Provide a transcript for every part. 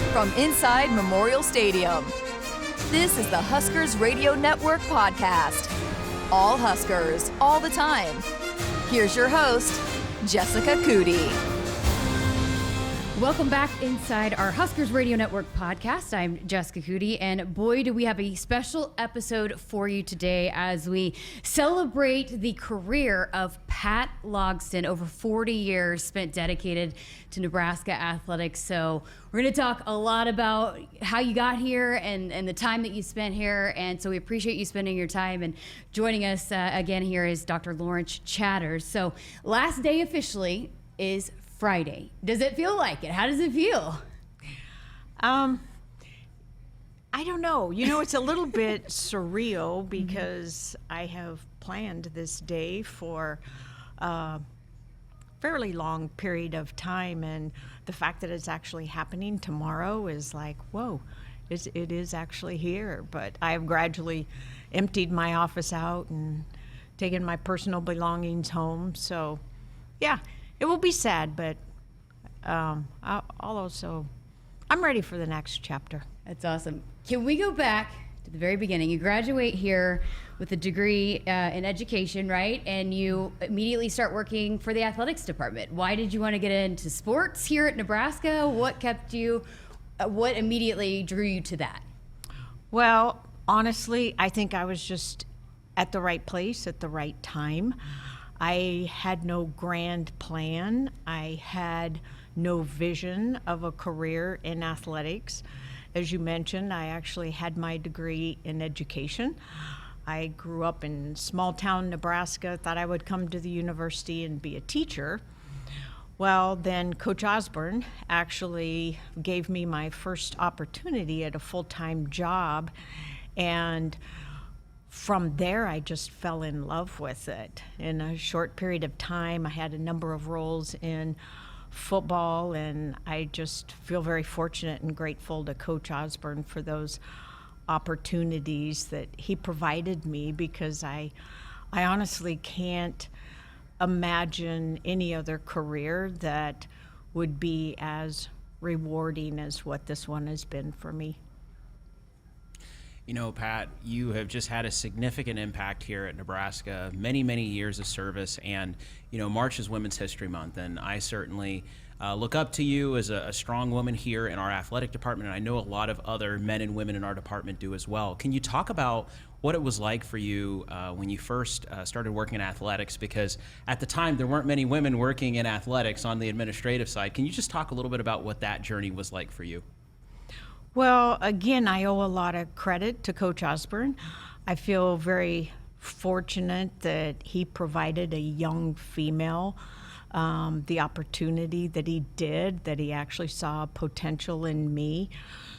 from inside Memorial Stadium. This is the Huskers Radio Network podcast. All Huskers, all the time. Here's your host, Jessica Cootie. Welcome back inside our Huskers Radio Network podcast. I'm Jessica Cootie, and boy, do we have a special episode for you today as we celebrate the career of Pat Logsdon, over 40 years spent dedicated to Nebraska Athletics. So we're going to talk a lot about how you got here and the time that you spent here, and so we appreciate you spending your time. And joining us again here is Dr. Lawrence Chatters. So last day officially is Friday. Does it feel like it? How does it feel? I don't know. You know, it's a little bit surreal because I have planned this day for a fairly long period of time, and the fact that it's actually happening tomorrow is like, whoa, it is actually here. But I've gradually emptied my office out and taken my personal belongings home. So, yeah. It will be sad, but I'm ready for the next chapter. That's awesome. Can we go back to the very beginning? You graduate here with a degree in education, right? And you immediately start working for the athletics department. Why did you want to get into sports here at Nebraska? What kept you, what immediately drew you to that? Well, honestly, I think I was just at the right place at the right time. I had no grand plan. I had no vision of a career in athletics. As you mentioned, I actually had my degree in education. I grew up in small town Nebraska, thought I would come to the university and be a teacher. Well, then Coach Osborne actually gave me my first opportunity at a full-time job, and from there, I just fell in love with it. In a short period of time, I had a number of roles in football, and I just feel very fortunate and grateful to Coach Osborne for those opportunities that he provided me, because I honestly can't imagine any other career that would be as rewarding as what this one has been for me. You know, Pat, you have just had a significant impact here at Nebraska, many, many years of service, and, you know, March is Women's History Month, and I certainly look up to you as a strong woman here in our athletic department, and I know a lot of other men and women in our department do as well. Can you talk about what it was like for you when you first started working in athletics? Because at the time, there weren't many women working in athletics on the administrative side. Can you just talk a little bit about what that journey was like for you? Well, again, I owe a lot of credit to Coach Osborne. I feel very fortunate that he provided a young female the opportunity that he did, that he actually saw potential in me.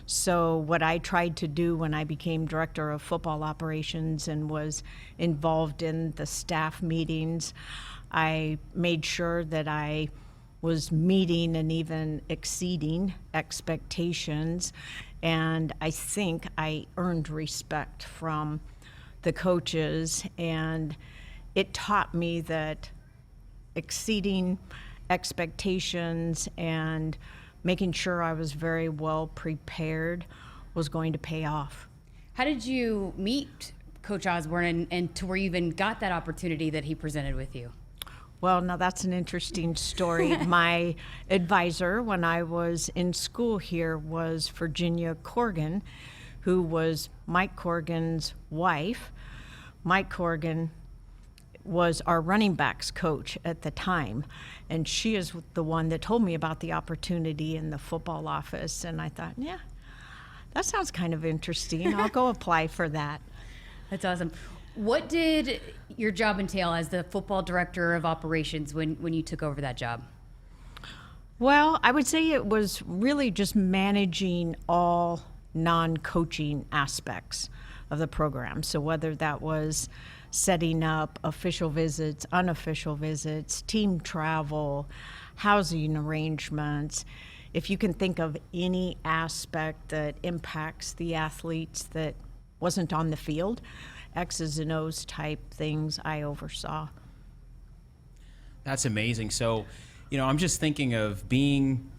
So what I tried to do when I became director of football operations and was involved in the staff meetings, I made sure that I was meeting and even exceeding expectations. And I think I earned respect from the coaches, and it taught me that exceeding expectations and making sure I was very well prepared was going to pay off. How did you meet Coach Osborne and to where you even got that opportunity that he presented with you? Well, now that's an interesting story. My advisor when I was in school here was Virginia Corrigan, who was Mike Corrigan's wife. Mike Corrigan was our running backs coach at the time, and she is the one that told me about the opportunity in the football office, and I thought, yeah, that sounds kind of interesting. I'll go apply for that. That's awesome. What did your job entail as the football director of operations when you took over that job? Well, I would say it was really just managing all non-coaching aspects of the program. So whether that was setting up official visits, unofficial visits, team travel, housing arrangements, if you can think of any aspect that impacts the athletes that wasn't on the field, X's and O's type things I oversaw. That's amazing. So, you know, I'm just thinking of being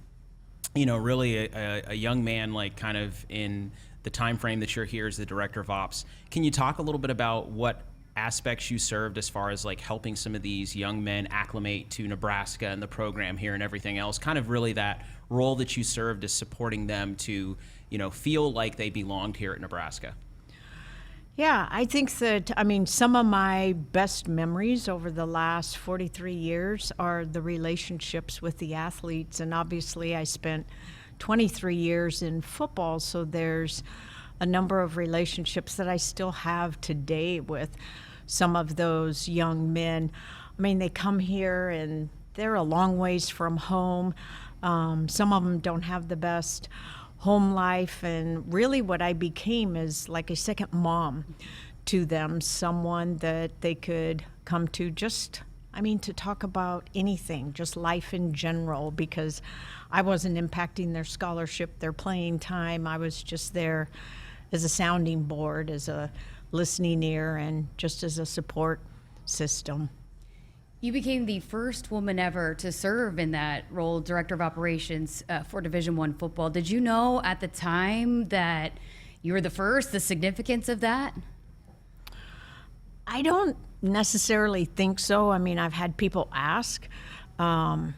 really a young man, like kind of in the time frame that you're here as the director of ops. Can you talk a little bit about what aspects you served as far as like helping some of these young men acclimate to Nebraska and the program here and everything else, kind of really that role that you served as supporting them to, feel like they belonged here at Nebraska? Yeah, I think that, some of my best memories over the last 43 years are the relationships with the athletes. And obviously I spent 23 years in football, so there's a number of relationships that I still have today with some of those young men. They come here and they're a long ways from home. Some of them don't have the best home life, and really what I became is like a second mom to them, someone that they could come to just, to talk about anything, just life in general, because I wasn't impacting their scholarship, their playing time. I was just there as a sounding board, as a listening ear, and just as a support system. You became the first woman ever to serve in that role, director of operations for Division I football. Did you know at the time that you were the first, the significance of that? I don't necessarily think so. I've had people ask, wow,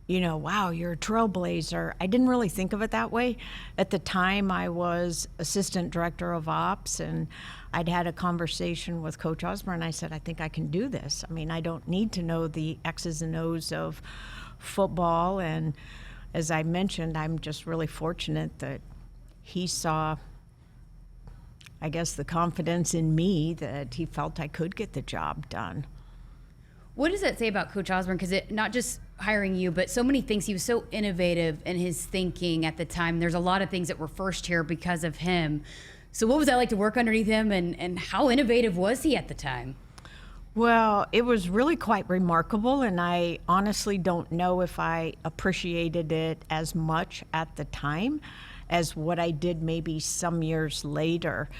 you're a trailblazer. I didn't really think of it that way. At the time, I was assistant director of ops, and I'd had a conversation with Coach Osborne. I said, I think I can do this. I don't need to know the X's and O's of football. And as I mentioned, I'm just really fortunate that he saw, I guess, the confidence in me that he felt I could get the job done. What does that say about Coach Osborne? Because not just hiring you, but so many things. He was so innovative in his thinking at the time. There's a lot of things that were first here because of him. So what was that like to work underneath him, and how innovative was he at the time? Well, it was really quite remarkable, and I honestly don't know if I appreciated it as much at the time as what I did maybe some years later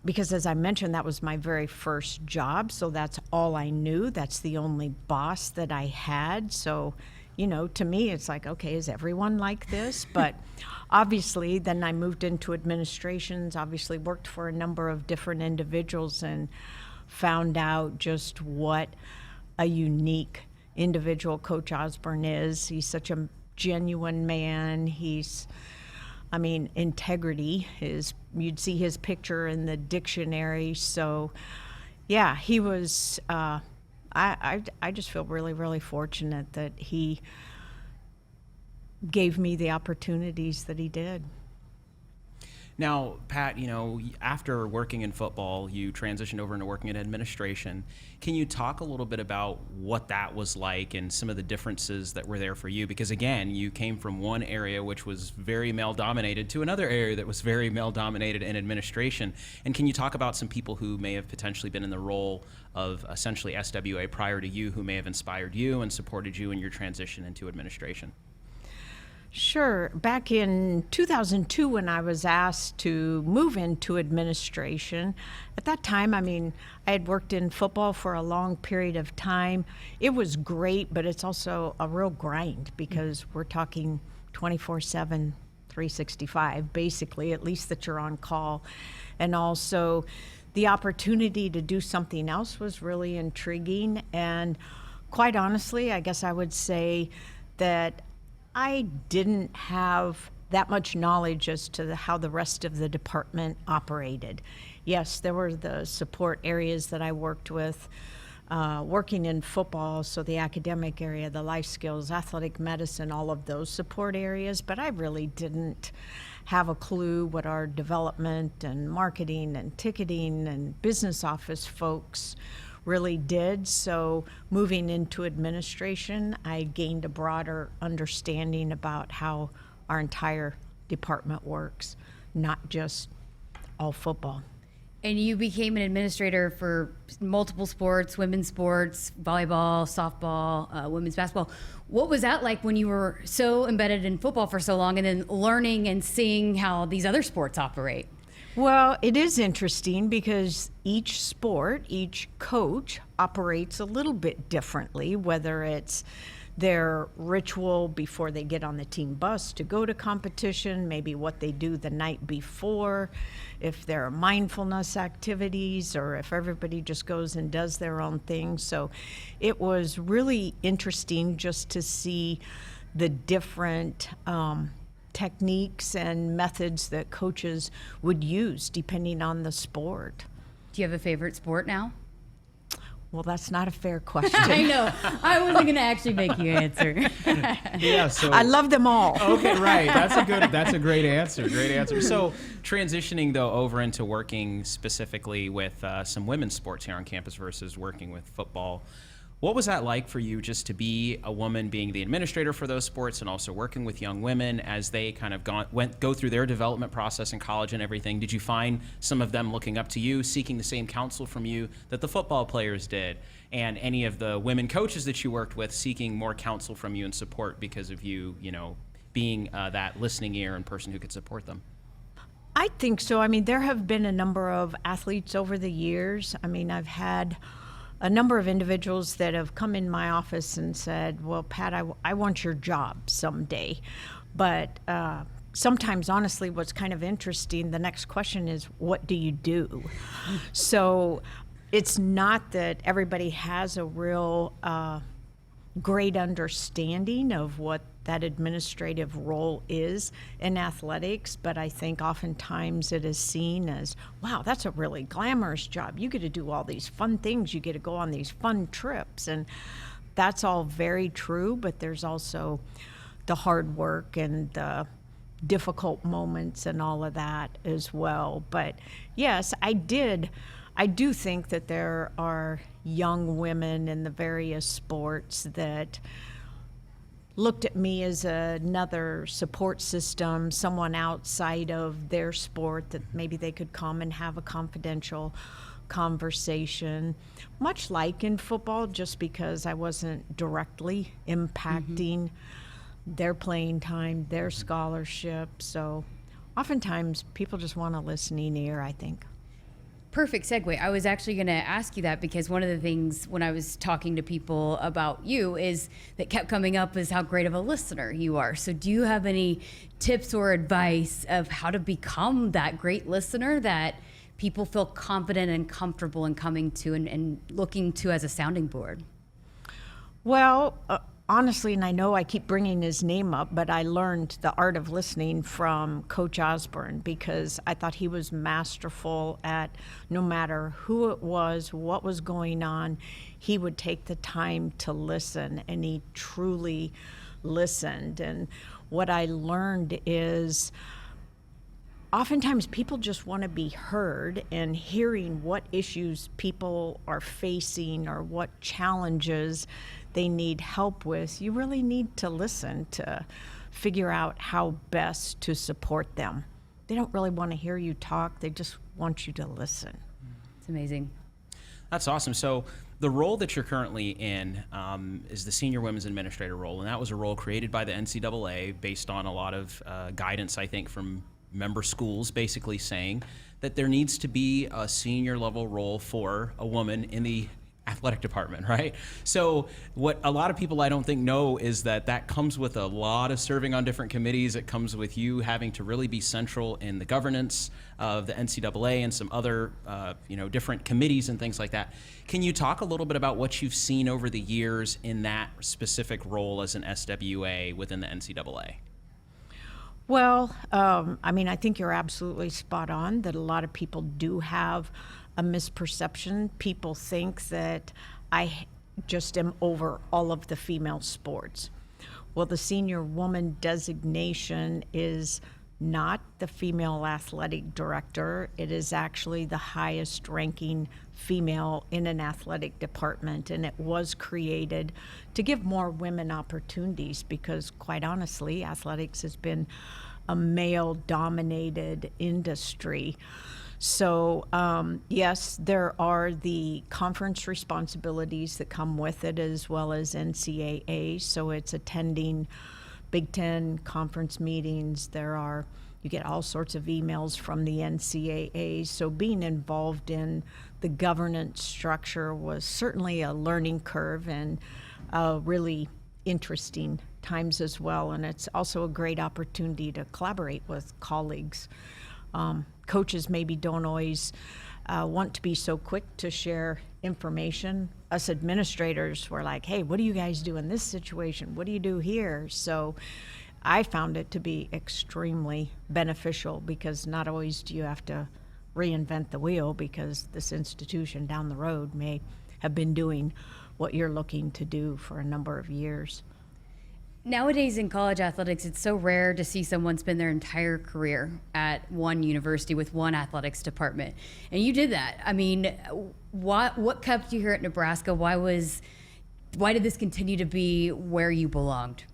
because as I mentioned, that was my very first job, so that's all I knew. That's the only boss that I had. So, to me, it's like, okay, is everyone like this? But obviously, then I moved into administrations, obviously worked for a number of different individuals, and found out just what a unique individual Coach Osborne is. He's such a genuine man. Integrity is, you'd see his picture in the dictionary. So, yeah, he was, I just feel really, really fortunate that he gave me the opportunities that he did. Now, Pat, after working in football, you transitioned over into working in administration. Can you talk a little bit about what that was like and some of the differences that were there for you? Because again, you came from one area which was very male-dominated to another area that was very male-dominated in administration. And can you talk about some people who may have potentially been in the role of essentially SWA prior to you, who may have inspired you and supported you in your transition into administration? Sure. Back in 2002, when I was asked to move into administration, at that time, I had worked in football for a long period of time. It was great, but it's also a real grind because we're talking 24/7, 365, basically, at least that you're on call. And also, the opportunity to do something else was really intriguing. And quite honestly, I guess I would say that I didn't have that much knowledge as to how the rest of the department operated. Yes, there were the support areas that I worked with, working in football, so the academic area, the life skills, athletic medicine, all of those support areas, but I really didn't have a clue what our development and marketing and ticketing and business office folks really did. So moving into administration, I gained a broader understanding about how our entire department works, not just all football. And you became an administrator for multiple sports, women's sports, volleyball, softball, women's basketball. What was that like when you were so embedded in football for so long and then learning and seeing how these other sports operate? Well, it is interesting because each sport, each coach operates a little bit differently, whether it's their ritual before they get on the team bus to go to competition, maybe what they do the night before, if there are mindfulness activities, or if everybody just goes and does their own thing. So it was really interesting just to see the different techniques and methods that coaches would use depending on the sport. Do you have a favorite sport now? Well, that's not a fair question. I know. I wasn't going to actually make you answer. Yeah, so I love them all. Okay, right. That's a great answer. Great answer. So transitioning though over into working specifically with some women's sports here on campus versus working with football. What was that like for you, just to be a woman being the administrator for those sports and also working with young women as they kind of go through their development process in college and everything? Did you find some of them looking up to you, seeking the same counsel from you that the football players did, and any of the women coaches that you worked with seeking more counsel from you and support because of you, being that listening ear and person who could support them? I think so. I mean, there have been a number of athletes over the years. I mean, I've had a number of individuals that have come in my office and said, well, Pat, I want your job someday. But sometimes, honestly, what's kind of interesting, the next question is, what do you do? So it's not that everybody has a real great understanding of what that administrative role is in athletics, but I think oftentimes it is seen as, wow, that's a really glamorous job. You get to do all these fun things. You get to go on these fun trips. And that's all very true, but there's also the hard work and the difficult moments and all of that as well. But yes, I do think that there are young women in the various sports that looked at me as another support system, someone outside of their sport that maybe they could come and have a confidential conversation, much like in football, just because I wasn't directly impacting their playing time, their scholarship. So oftentimes people just want a listening ear, I think. Perfect segue. I was actually going to ask you that because one of the things when I was talking to people about you is that kept coming up is how great of a listener you are. So do you have any tips or advice of how to become that great listener that people feel confident and comfortable in coming to and looking to as a sounding board? Well, honestly, and I know I keep bringing his name up, but I learned the art of listening from Coach Osborne because I thought he was masterful at no matter who it was, what was going on, he would take the time to listen, and he truly listened. And what I learned is oftentimes people just want to be heard, and hearing what issues people are facing or what challenges they need help with, you really need to listen to figure out how best to support them. They don't really want to hear you talk, they just want you to listen. It's amazing. That's awesome. So the role that you're currently in is the senior women's administrator role, and that was a role created by the NCAA based on a lot of guidance, I think, from member schools basically saying that there needs to be a senior level role for a woman in the athletic department, right? So what a lot of people I don't think know is that comes with a lot of serving on different committees. It comes with you having to really be central in the governance of the NCAA and some other different committees and things like that. Can you talk a little bit about what you've seen over the years in that specific role as an SWA within the NCAA? Well, I think you're absolutely spot on that a lot of people do have a misperception. People think that I just am over all of the female sports. Well, the senior woman designation is not the female athletic director. It is actually the highest ranking female in an athletic department, and it was created to give more women opportunities because, quite honestly, athletics has been a male-dominated industry. So, yes, there are the conference responsibilities that come with it as well as NCAA. So it's attending Big Ten conference meetings. You get all sorts of emails from the NCAA. So being involved in the governance structure was certainly a learning curve and a really interesting times as well, and it's also a great opportunity to collaborate with colleagues. Coaches maybe don't always want to be so quick to share information. Us administrators were like, hey, what do you guys do in this situation? What do you do here? So I found it to be extremely beneficial, because not always do you have to reinvent the wheel, because this institution down the road may have been doing what you're looking to do for a number of years. Nowadays in college athletics, it's so rare to see someone spend their entire career at one university with one athletics department. And you did that. I mean, what kept you here at Nebraska? Why did this continue to be where you belonged?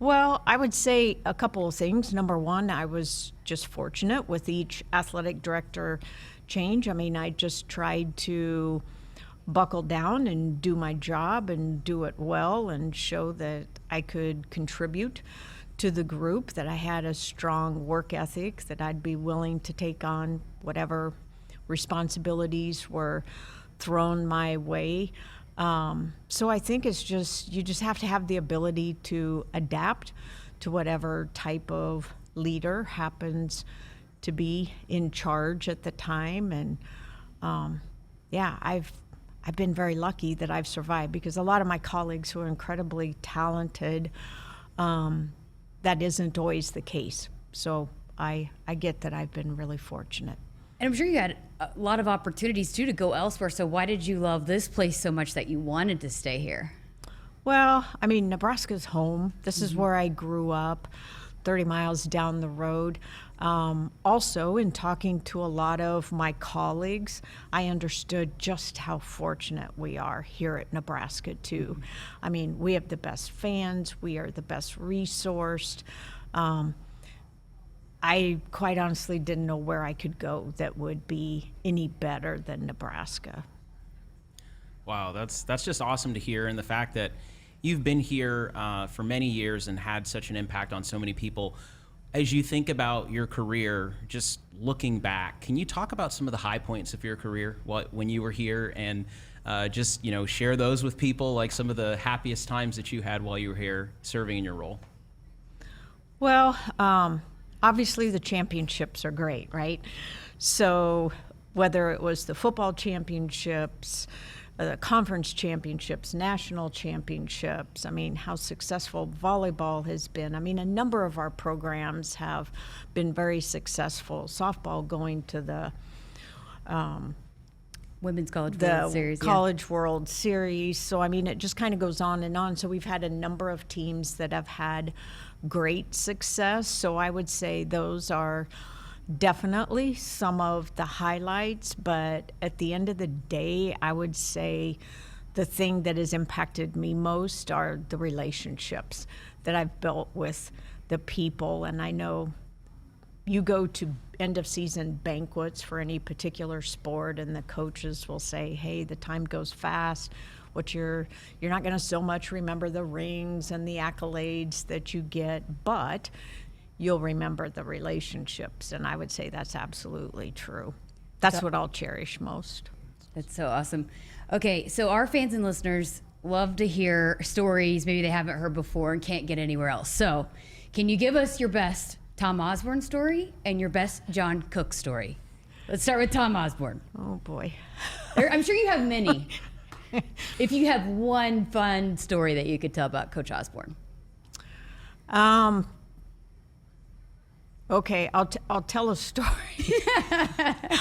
Well, I would say a couple of things. Number one, I was just fortunate with each athletic director change. I mean, I just tried to buckle down and do my job and do it well and show that I could contribute to the group, that I had a strong work ethic, that I'd be willing to take on whatever responsibilities were thrown my way. So I think it's just, you just have to have the ability to adapt to whatever type of leader happens to be in charge at the time. And I've been very lucky that I've survived, because a lot of my colleagues who are incredibly talented, that isn't always the case. So I get that I've been really fortunate. And I'm sure you had a lot of opportunities too to go elsewhere. So why did you love this place so much that you wanted to stay here? Well, I mean, Nebraska's home. This is where I grew up, 30 miles down the road. Also, in talking to a lot of my colleagues, I understood just how fortunate we are here at Nebraska, too. I mean, we have the best fans. We are the best resourced. I quite honestly didn't know where I could go that would be any better than Nebraska. Wow, that's just awesome to hear. And the fact that you've been here for many years and had such an impact on so many people. As you think about your career, just looking back, can you talk about some of the high points of your career when you were here, and just share those with people, like some of the happiest times that you had while you were here serving in your role? Well, obviously the championships are great, right? So whether it was the football championships, the conference championships, national championships, I mean, how successful volleyball has been. I mean, a number of our programs have been very successful. Softball going to the Women's College World Series. College World Series. So, I mean, it just kind of goes on and on. So we've had a number of teams that have had great success. So I would say those are definitely some of the highlights, but at the end of the day, I would say the thing that has impacted me most are the relationships that I've built with the people. And I know you go to end of season banquets for any particular sport, and the coaches will say, hey, the time goes fast. You're not going to so much remember the rings and the accolades that you get, but you'll remember the relationships. And I would say that's absolutely true. That's what I'll cherish most. That's so awesome. Okay, so our fans and listeners love to hear stories maybe they haven't heard before and can't get anywhere else. So can you give us your best Tom Osborne story and your best John Cook story? Let's start with Tom Osborne. Oh, boy. I'm sure you have many. If you have one fun story that you could tell about Coach Osborne. Okay, I'll tell a story.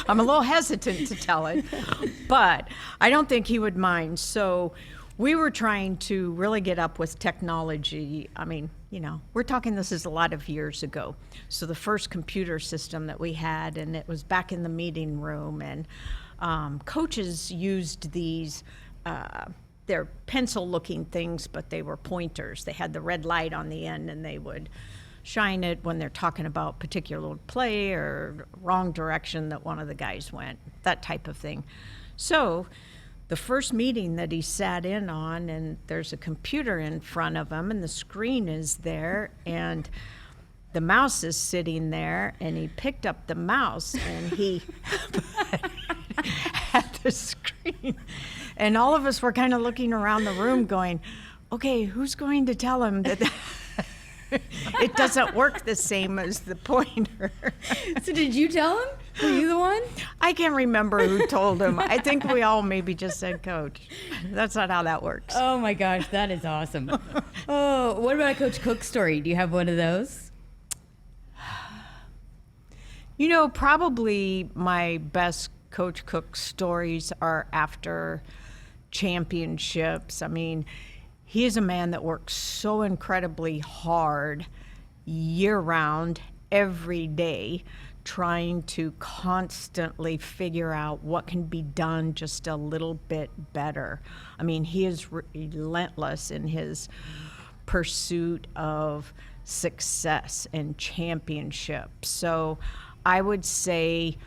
I'm a little hesitant to tell it, but I don't think he would mind. So we were trying to really get up with technology. I mean, we're talking, this is a lot of years ago. So the first computer system that we had, and it was back in the meeting room, and coaches used these, they're pencil-looking things, but they were pointers. They had the red light on the end, and they would shine it when they're talking about particular play or wrong direction that one of the guys went, that type of thing. So the first meeting that he sat in on, and there's a computer in front of him, and the screen is there, and the mouse is sitting there, and he picked up the mouse, and he at the screen. And all of us were kind of looking around the room going, okay, who's going to tell him that it doesn't work the same as the pointer? So did you tell him? Were you the one? I can't remember who told him. I think we all maybe just said, Coach. That's not how that works. Oh my gosh, that is awesome. Oh, what about a Coach Cook story? Do you have one of those? You know, probably my best Coach Cook stories are after championships. I mean, he is a man that works so incredibly hard year-round, every day, trying to constantly figure out what can be done just a little bit better. I mean, he is relentless in his pursuit of success and championship. So I would say,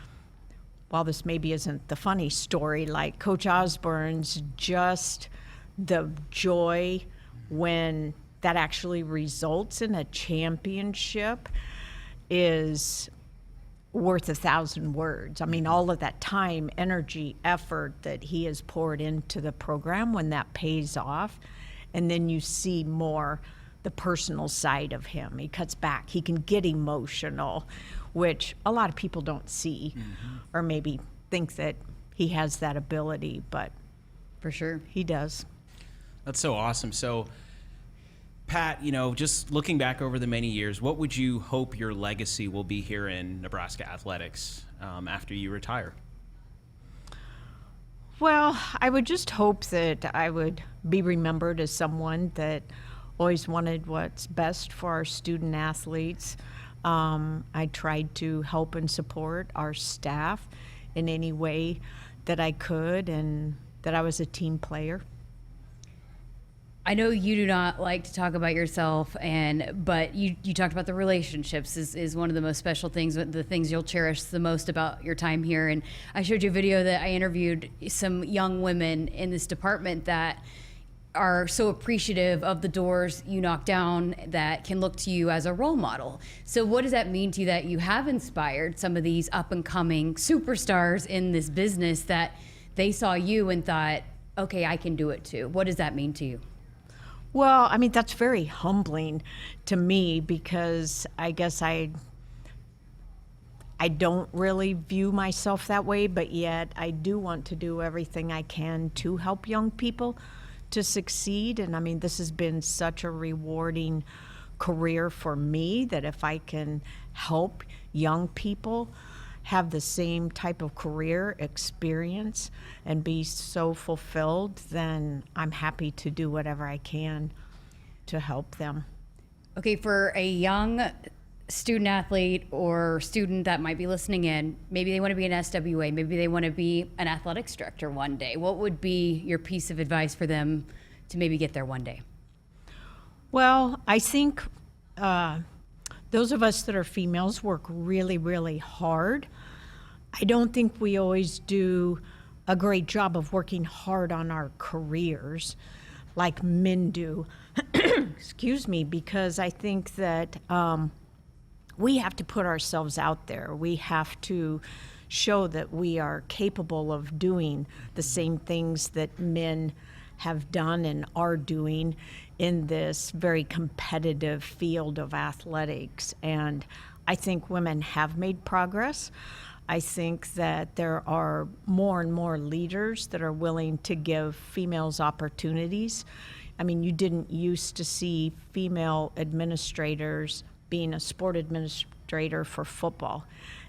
while this maybe isn't the funny story, like Coach Osborne's, just the joy when that actually results in a championship is worth 1,000 words. I mean, all of that time, energy, effort that he has poured into the program, when that pays off, and then you see more the personal side of him. He cuts back. He can get emotional, which a lot of people don't see, or maybe think that he has that ability, but For sure. he does. That's so awesome. So, Pat, you know, just looking back over the many years, what would you hope your legacy will be here in Nebraska athletics after you retire? Well, I would just hope that I would be remembered as someone that always wanted what's best for our student athletes. I tried to help and support our staff in any way that I could, and that I was a team player. I know you do not like to talk about yourself, but you talked about the relationships is one of the most special things, the things you'll cherish the most about your time here. And I showed you a video that I interviewed some young women in this department that are so appreciative of the doors you knock down, that can look to you as a role model. So what does that mean to you that you have inspired some of these up and coming superstars in this business, that they saw you and thought, okay, I can do it too? What does that mean to you? Well, I mean, that's very humbling to me, because I guess I don't really view myself that way, but yet I do want to do everything I can to help young people to succeed. And I mean, this has been such a rewarding career for me, that if I can help young people have the same type of career experience and be so fulfilled, then I'm happy to do whatever I can to help them. Okay, for a young student athlete or student that might be listening in, maybe they want to be an SWA, maybe they want to be an athletics director one day, what would be your piece of advice for them to maybe get there one day? Well, I think those of us that are females work really, really hard. I don't think we always do a great job of working hard on our careers like men do. Excuse me, because I think that we have to put ourselves out there. We have to show that we are capable of doing the same things that men have done and are doing in this very competitive field of athletics. And I think women have made progress. I think that there are more and more leaders that are willing to give females opportunities. I mean, you didn't used to see female administrators being a sport administrator for football.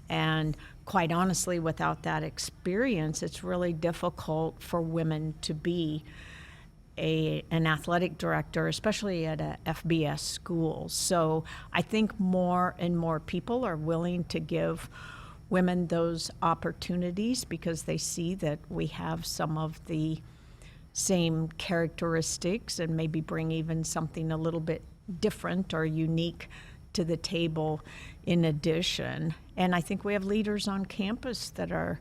And quite honestly, without that experience, it's really difficult for women to be an athletic director, especially at a FBS school. So I think more and more people are willing to give women those opportunities, because they see that we have some of the same characteristics and maybe bring even something a little bit different or unique to the table in addition. And I think we have leaders on campus that are,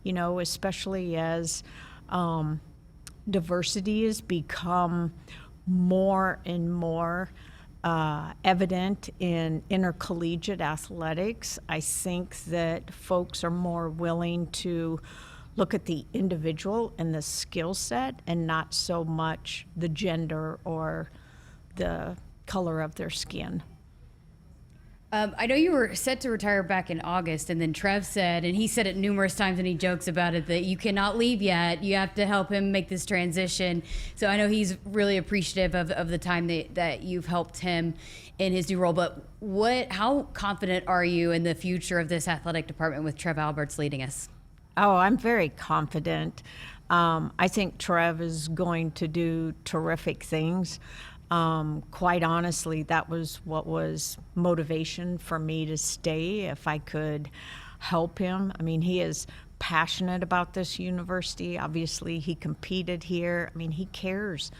you know, especially as diversity has become more and more evident in intercollegiate athletics. I think that folks are more willing to look at the individual and the skill set and not so much the gender or the color of their skin. I know you were set to retire back in August, and then Trev said, and he said it numerous times and he jokes about it, that you cannot leave yet. You have to help him make this transition. So I know he's really appreciative of the time that you've helped him in his new role. But how confident are you in the future of this athletic department with Trev Alberts leading us? Oh, I'm very confident. I think Trev is going to do terrific things. Quite honestly, that was what was motivation for me to stay, if I could help him. I mean, he is passionate about this university. Obviously, he competed here. I mean, he cares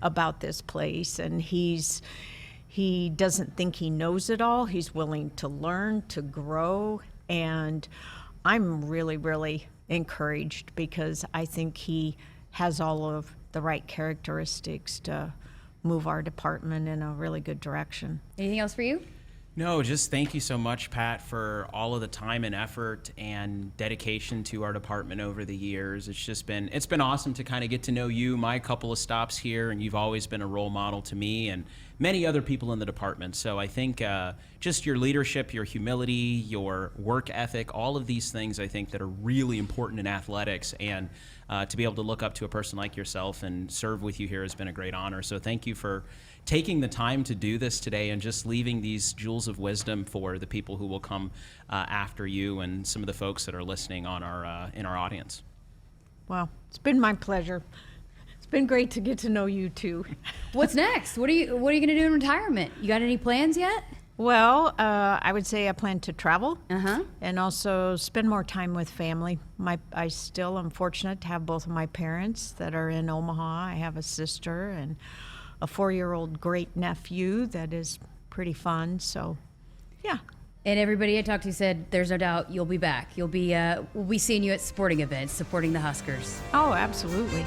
about this place, and he doesn't think he knows it all. He's willing to learn, to grow, and I'm really, really encouraged because I think he has all of the right characteristics to move our department in a really good direction. Anything else for you? No, just thank you so much, Pat, for all of the time and effort and dedication to our department over the years. It's been awesome to kind of get to know you, my couple of stops here, and you've always been a role model to me and many other people in the department. So I think just your leadership, your humility, your work ethic, all of these things I think that are really important in athletics, and to be able to look up to a person like yourself and serve with you here has been a great honor. So thank you for taking the time to do this today and just leaving these jewels of wisdom for the people who will come after you and some of the folks that are listening on in our audience. Well, it's been my pleasure. It's been great to get to know you too. What's next? What are you going to do in retirement? You got any plans yet? Well, I would say I plan to travel and also spend more time with family. I still am fortunate to have both of my parents that are in Omaha. I have a sister and a 4-year-old great nephew that is pretty fun. So, yeah. And everybody I talked to said there's no doubt you'll be back. We'll be seeing you at sporting events supporting the Huskers. Oh, absolutely.